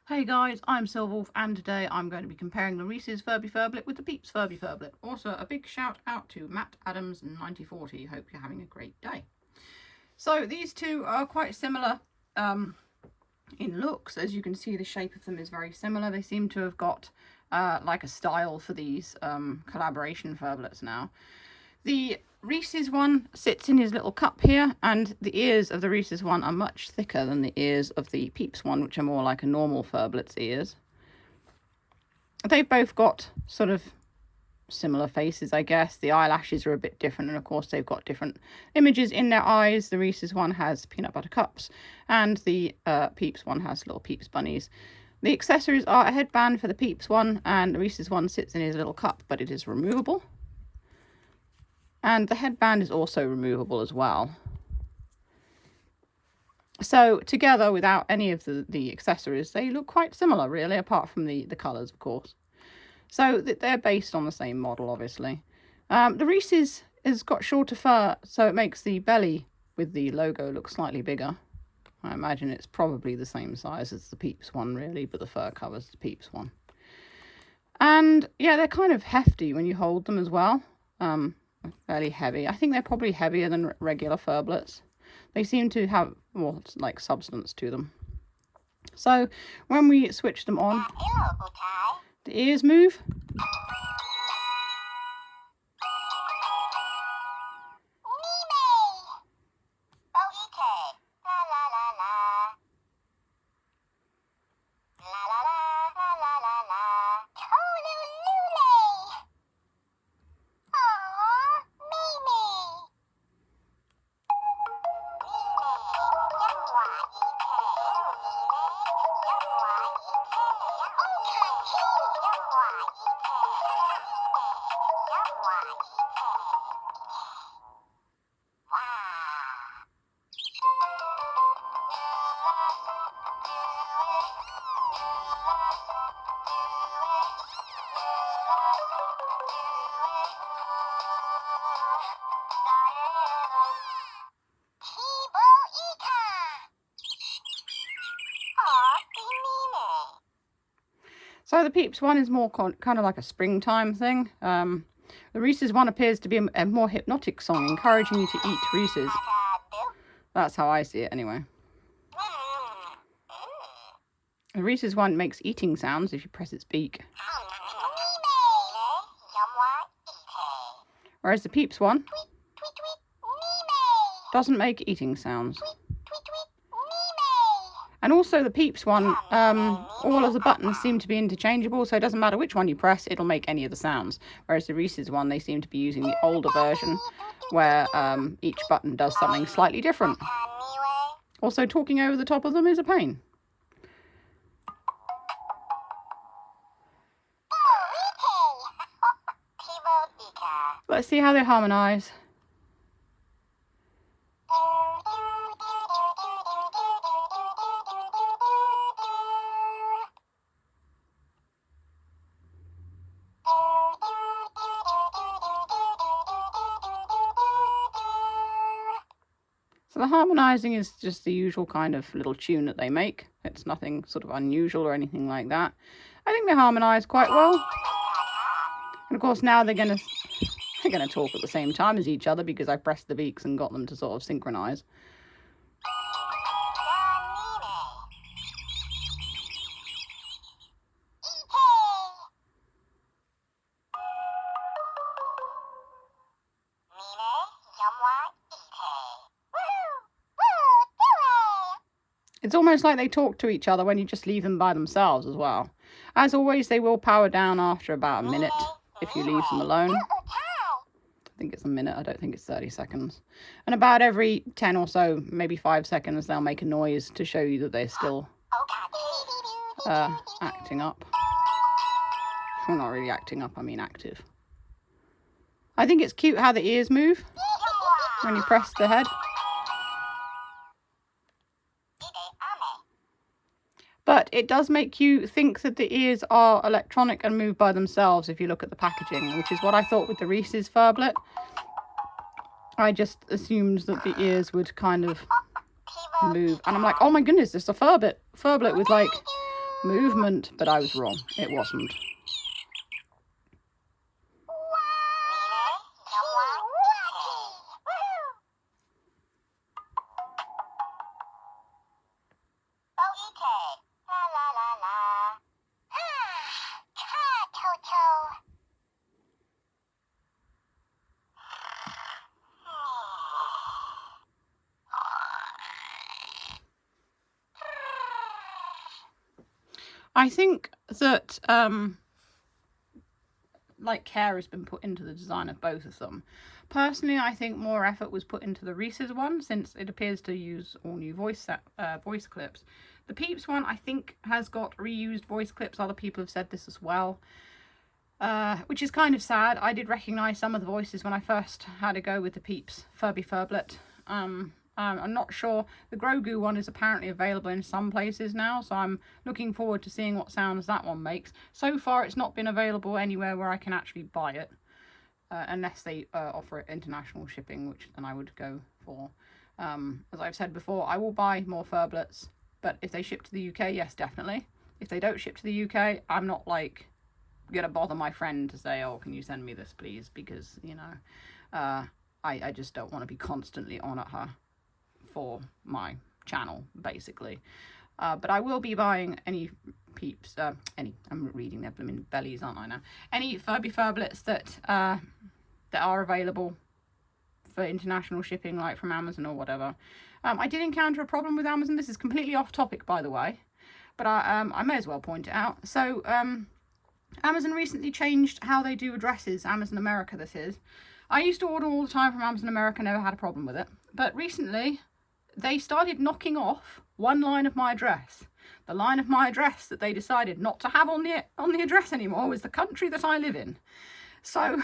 Hey guys, I'm Silverwolf and today I'm going to be comparing the Reese's Furby Furblet with the Peeps Furby Furblet. Also a big shout out to Matt Adams 9040. Hope you're having a great day. So these two are quite similar in looks. As you can see, the shape of them is very similar. They seem to have got like a style for these collaboration Furblets now. The Reese's one sits in his little cup here, and the ears of the Reese's one are much thicker than the ears of the Peeps one, which are more like a normal Furblet's ears. They've both got sort of similar faces, I guess. The eyelashes are a bit different, and of course they've got different images in their eyes. The Reese's one has peanut butter cups, and the Peeps one has little Peeps bunnies. The accessories are a headband for the Peeps one, and the Reese's one sits in his little cup, but it is removable. And the headband is also removable as well. So together, without any of the accessories, they look quite similar, really, apart from the colours, of course. So they're based on the same model, obviously. The Reese's has got shorter fur, so it makes the belly with the logo look slightly bigger. I imagine it's probably the same size as the Peeps one, really, but the fur covers the Peeps one. And yeah, they're kind of hefty when you hold them as well. Fairly heavy. I think they're probably heavier than regular Furblets. They seem to have more like substance to them. So when we switch them on, the ears move. So the Peeps one is more kind of like a springtime thing. The Reese's one appears to be a more hypnotic song, encouraging you to eat Reese's. That's how I see it anyway. The Reese's one makes eating sounds if you press its beak. Whereas the Peeps one doesn't make eating sounds. And also the Peeps one, all of the buttons seem to be interchangeable, so it doesn't matter which one you press, it'll make any of the sounds. Whereas the Reese's one, they seem to be using the older version, where each button does something slightly different. Also, talking over the top of them is a pain. Let's see how they harmonise. So the harmonising is just the usual kind of little tune that they make. It's nothing sort of unusual or anything like that. I think they harmonise quite well. And of course now they're going to talk at the same time as each other because I pressed the beaks and got them to sort of synchronise. It's almost like they talk to each other when you just leave them by themselves as well. As always, they will power down after about a minute if you leave them alone. I think it's a minute, I don't think it's 30 seconds. And about every 10 or so, maybe 5 seconds, they'll make a noise to show you that they're still acting up. Well, not really acting up, I mean active. I think it's cute how the ears move when you press the head. But it does make you think that the ears are electronic and move by themselves if you look at the packaging, which is what I thought with the Reese's Furblet. I just assumed that the ears would kind of move. And I'm like, oh my goodness, there's a Furblet with like movement, but I was wrong. It wasn't. I think that like care has been put into the design of both of them. Personally, I think more effort was put into the Reeses one, since it appears to use all new voice clips. The Peeps one, I think, has got reused voice clips. Other people have said this as well, which is kind of sad. I did recognise some of the voices when I first had a go with the Peeps Furby Furblets. I'm not sure. The Grogu one is apparently available in some places now, so I'm looking forward to seeing what sounds that one makes. So far, it's not been available anywhere where I can actually buy it, unless they offer it international shipping, which then I would go for. As I've said before, I will buy more Furblets, but if they ship to the UK, yes, definitely. If they don't ship to the UK, I'm not like gonna bother my friend to say, oh, can you send me this, please? Because, you know, I just don't want to be constantly on at her for my channel, basically. But I will be buying any Peeps, I'm reading their blooming bellies, aren't I now? Any Furby Furblets that are available for international shipping, like from Amazon or whatever. I did encounter a problem with Amazon. This is completely off topic, by the way, but I may as well point it out. So Amazon recently changed how they do addresses. Amazon America, this is. I used to order all the time from Amazon America, never had a problem with it. But recently, they started knocking off one line of my address. The line of my address that they decided not to have on the address anymore was the country that I live in. So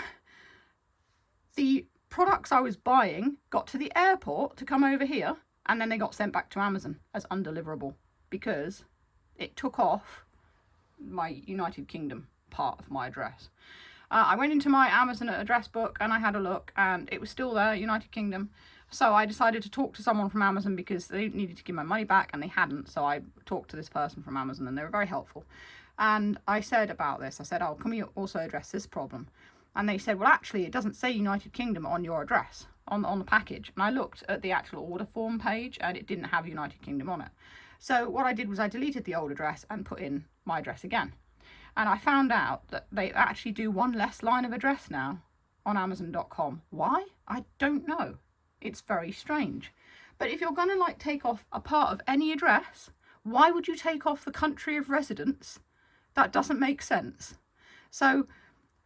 the products I was buying got to the airport to come over here, and then they got sent back to Amazon as undeliverable because it took off my United Kingdom part of my address. I went into my Amazon address book and I had a look, and it was still there, United Kingdom. So I decided to talk to someone from Amazon because they needed to give my money back and they hadn't. So I talked to this person from Amazon and they were very helpful. And I said about this, I said, oh, can we also address this problem? And they said, well, actually, it doesn't say United Kingdom on your address, on the package. And I looked at the actual order form page and it didn't have United Kingdom on it. So what I did was I deleted the old address and put in my address again. And I found out that they actually do one less line of address now on Amazon.com. Why? I don't know. It's very strange. But if you're going to like take off a part of any address, why would you take off the country of residence? That doesn't make sense. So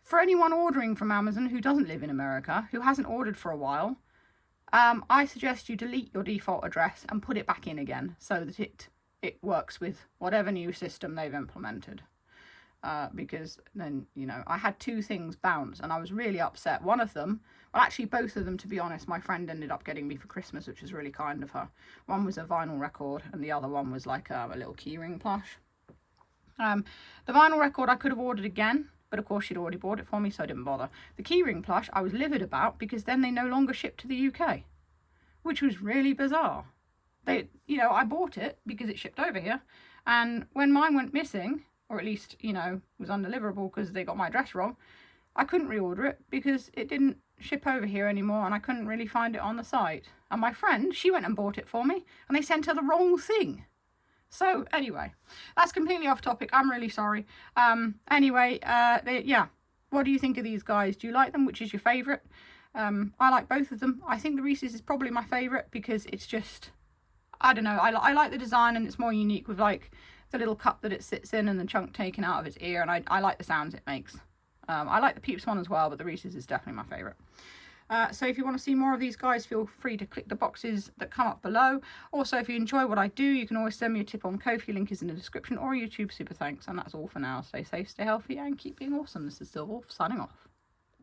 for anyone ordering from Amazon who doesn't live in America, who hasn't ordered for a while, I suggest you delete your default address and put it back in again so that it works with whatever new system they've implemented. Because then, you know, I had two things bounce and I was really upset. One of them, well, actually both of them, to be honest, my friend ended up getting me for Christmas, which was really kind of her. One was a vinyl record and the other one was like a little keyring plush. The vinyl record I could have ordered again, but of course she'd already bought it for me, so I didn't bother. The keyring plush I was livid about because then they no longer shipped to the UK, which was really bizarre. They, you know, I bought it because it shipped over here, and when mine went missing, or at least, you know, was undeliverable because they got my address wrong, I couldn't reorder it because it didn't ship over here anymore and I couldn't really find it on the site. And my friend, she went and bought it for me and they sent her the wrong thing. So anyway, that's completely off topic. I'm really sorry. Anyway, yeah. What do you think of these guys? Do you like them? Which is your favourite? I like both of them. I think the Reeses is probably my favourite because it's just, I don't know, I like the design and it's more unique with like the little cup that it sits in and the chunk taken out of its ear, and I like the sounds it makes. I like the Peeps one as well, but the Reeses is definitely my favourite. So if you want to see more of these guys, feel free to click the boxes that come up below. Also, if you enjoy what I do, you can always send me a tip on Ko-fi, link is in the description, or a YouTube super thanks. And that's all for now. Stay safe, stay healthy, and keep being awesome. This is Silver Wolf signing off.